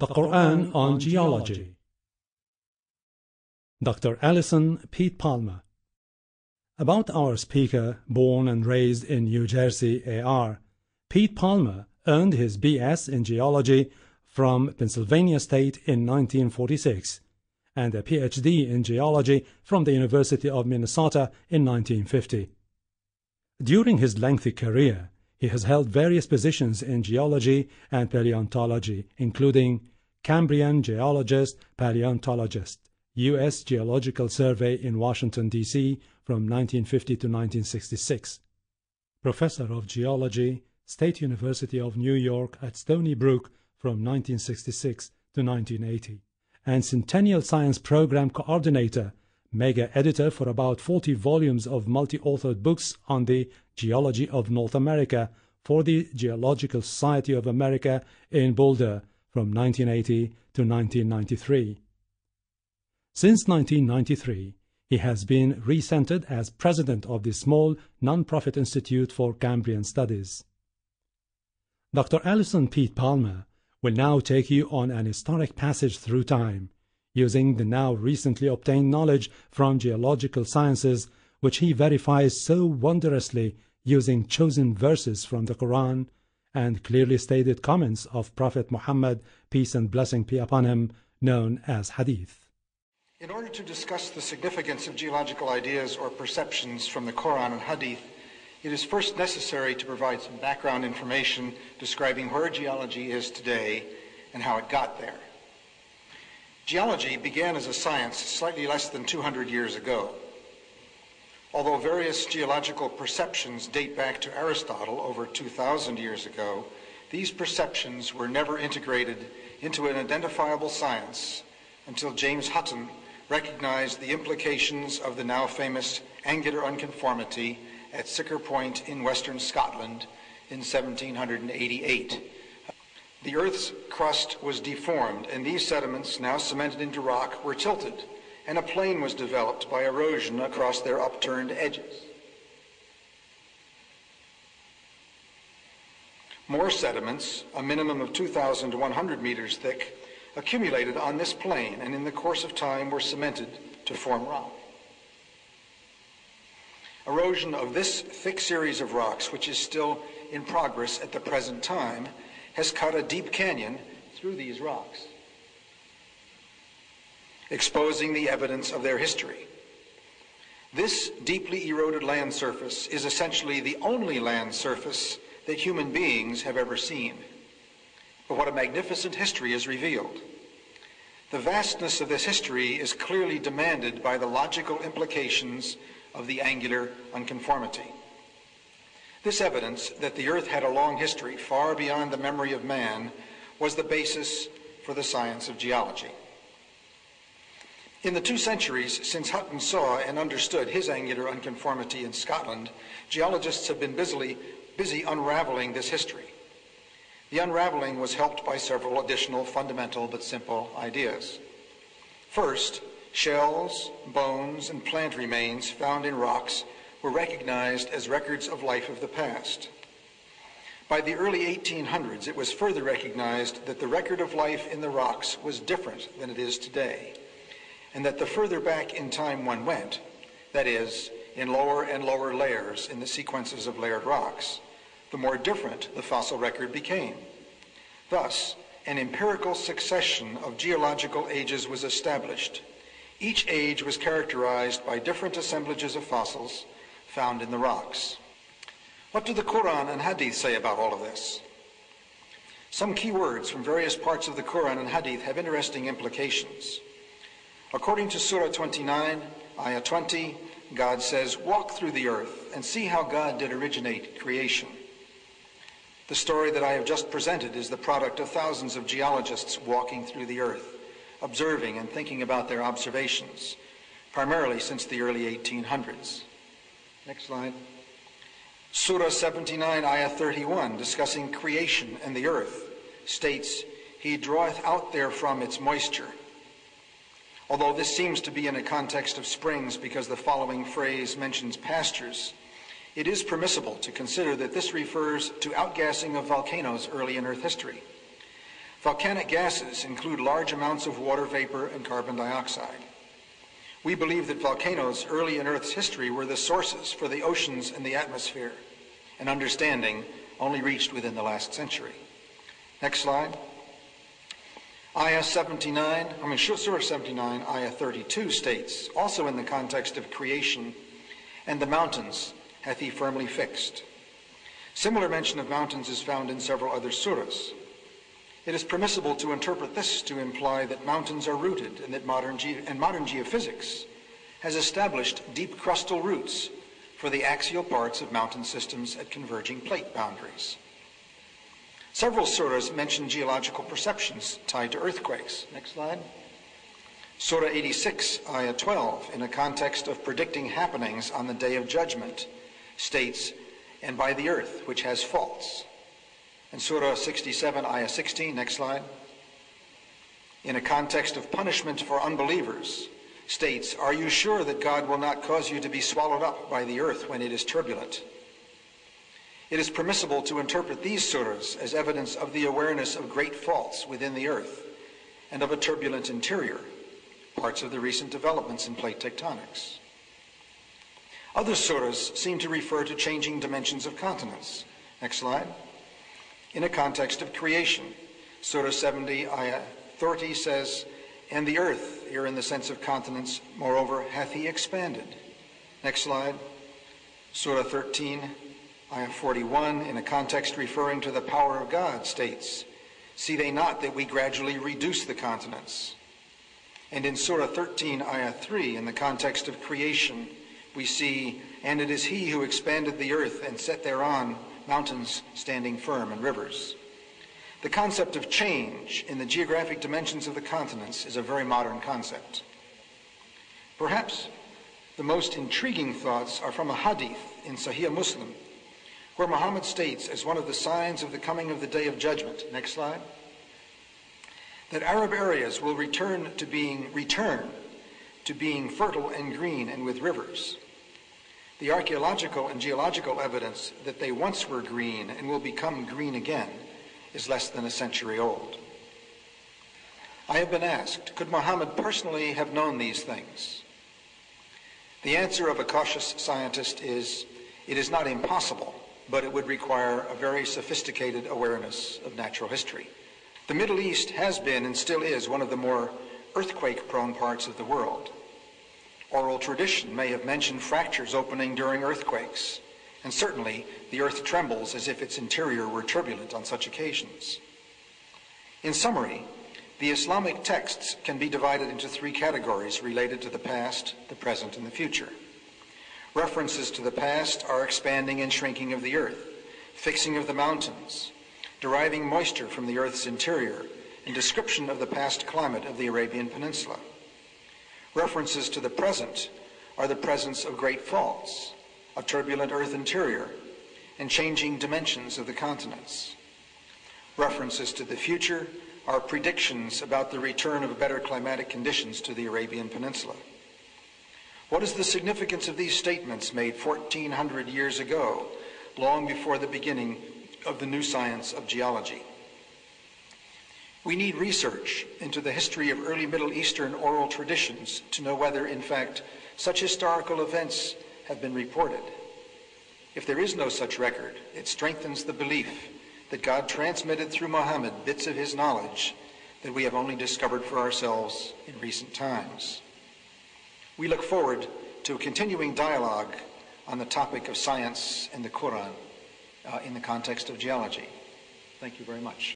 The Quran on Geology. Dr. Allison Pete Palmer. About our speaker, born and raised in New Jersey, AR, Pete Palmer earned his B.S. in Geology from Pennsylvania State in 1946 and a Ph.D. in Geology from the University of Minnesota in 1950. During his lengthy career, he has held various positions in geology and paleontology, including Cambrian geologist, paleontologist, U.S. Geological Survey in Washington, D.C. from 1950 to 1966, Professor of Geology, State University of New York at Stony Brook from 1966 to 1980, and Centennial Science Program Coordinator, mega editor for about 40 volumes of multi-authored books on the geology of North America for the Geological Society of America in Boulder from 1980 to 1993. Since 1993, he has been recentered as president of the small non-profit Institute for Cambrian Studies. Dr. Allison Pete Palmer will now take you on an historic passage through time, using the now recently obtained knowledge from geological sciences, which he verifies so wondrously using chosen verses from the Quran and clearly stated comments of Prophet Muhammad, peace and blessing be upon him, known as Hadith. In order to discuss the significance of geological ideas or perceptions from the Quran and Hadith, it is first necessary to provide some background information describing where geology is today and how it got there. Geology began as a science slightly less than 200 years ago. Although various geological perceptions date back to Aristotle over 2,000 years ago, these perceptions were never integrated into an identifiable science until James Hutton recognized the implications of the now famous angular unconformity at Sicker Point in western Scotland in 1788. The Earth's crust was deformed, and these sediments, now cemented into rock, were tilted, and a plain was developed by erosion across their upturned edges. More sediments, a minimum of 2,100 meters thick, accumulated on this plain and in the course of time were cemented to form rock. Erosion of this thick series of rocks, which is still in progress at the present time, has cut a deep canyon through these rocks, exposing the evidence of their history. This deeply eroded land surface is essentially the only land surface that human beings have ever seen. But what a magnificent history is revealed. The vastness of this history is clearly demanded by the logical implications of the angular unconformity. This evidence that the Earth had a long history far beyond the memory of man was the basis for the science of geology. In the 2 centuries since Hutton saw and understood his angular unconformity in Scotland, geologists have been busy unraveling this history. The unraveling was helped by several additional fundamental but simple ideas. First, shells, bones, and plant remains found in rocks were recognized as records of life of the past. By the early 1800s, it was further recognized that the record of life in the rocks was different than it is today, and that the further back in time one went, that is, in lower and lower layers in the sequences of layered rocks, the more different the fossil record became. Thus, an empirical succession of geological ages was established. Each age was characterized by different assemblages of fossils found in the rocks. What do the Quran and Hadith say about all of this? Some key words from various parts of the Quran and Hadith have interesting implications. According to Surah 29, Ayah 20, God says, "Walk through the earth and see how God did originate creation." The story that I have just presented is the product of thousands of geologists walking through the earth, observing and thinking about their observations, primarily since the early 1800s. Next slide. Surah 79, Ayah 31, discussing creation and the earth, states, "He draweth out therefrom its moisture." Although this seems to be in a context of springs because the following phrase mentions pastures, it is permissible to consider that this refers to outgassing of volcanoes early in Earth history. Volcanic gases include large amounts of water vapor and carbon dioxide. We believe that volcanoes early in Earth's history were the sources for the oceans and the atmosphere, an understanding only reached within the last century. Next slide. Surah 79, Ayah 32 states, also in the context of creation, "And the mountains hath he firmly fixed." Similar mention of mountains is found in several other surahs. It is permissible to interpret this to imply that mountains are rooted and that modern geophysics has established deep crustal roots for the axial parts of mountain systems at converging plate boundaries. Several surahs mention geological perceptions tied to earthquakes. Next slide. Surah 86, Ayah 12, in a context of predicting happenings on the Day of Judgment, states, "And by the earth, which has faults." And Surah 67, Ayah 16, next slide, in a context of punishment for unbelievers, states, "Are you sure that God will not cause you to be swallowed up by the earth when it is turbulent?" It is permissible to interpret these surahs as evidence of the awareness of great faults within the earth and of a turbulent interior, parts of the recent developments in plate tectonics. Other surahs seem to refer to changing dimensions of continents. Next slide. In a context of creation, Surah 70, Ayah 30 says, "And the earth," here in the sense of continents, "moreover hath he expanded." Next slide. Surah 13, Ayah 41, in a context referring to the power of God, states, "See they not that we gradually reduce the continents?" And in Surah 13, Ayah 3, in the context of creation, we see, "And it is he who expanded the earth and set thereon mountains standing firm and rivers." The concept of change in the geographic dimensions of the continents is a very modern concept. Perhaps the most intriguing thoughts are from a hadith in Sahih Muslim, where Muhammad states, as one of the signs of the coming of the Day of Judgment, next slide, that Arab areas will return to being fertile and green and with rivers. The archaeological and geological evidence that they once were green and will become green again is less than a century old. I have been asked, could Muhammad personally have known these things? The answer of a cautious scientist is, it is not impossible, but it would require a very sophisticated awareness of natural history. The Middle East has been and still is one of the more earthquake-prone parts of the world. Oral tradition may have mentioned fractures opening during earthquakes, and certainly the earth trembles as if its interior were turbulent on such occasions. In summary, the Islamic texts can be divided into three categories related to the past, the present, and the future. References to the past are expanding and shrinking of the earth, fixing of the mountains, deriving moisture from the earth's interior, and description of the past climate of the Arabian Peninsula. References to the present are the presence of great faults, a turbulent earth interior, and changing dimensions of the continents. References to the future are predictions about the return of better climatic conditions to the Arabian Peninsula. What is the significance of these statements made 1,400 years ago, long before the beginning of the new science of geology? We need research into the history of early Middle Eastern oral traditions to know whether, in fact, such historical events have been reported. If there is no such record, it strengthens the belief that God transmitted through Muhammad bits of his knowledge that we have only discovered for ourselves in recent times. We look forward to a continuing dialogue on the topic of science and the Quran in the context of geology. Thank you very much.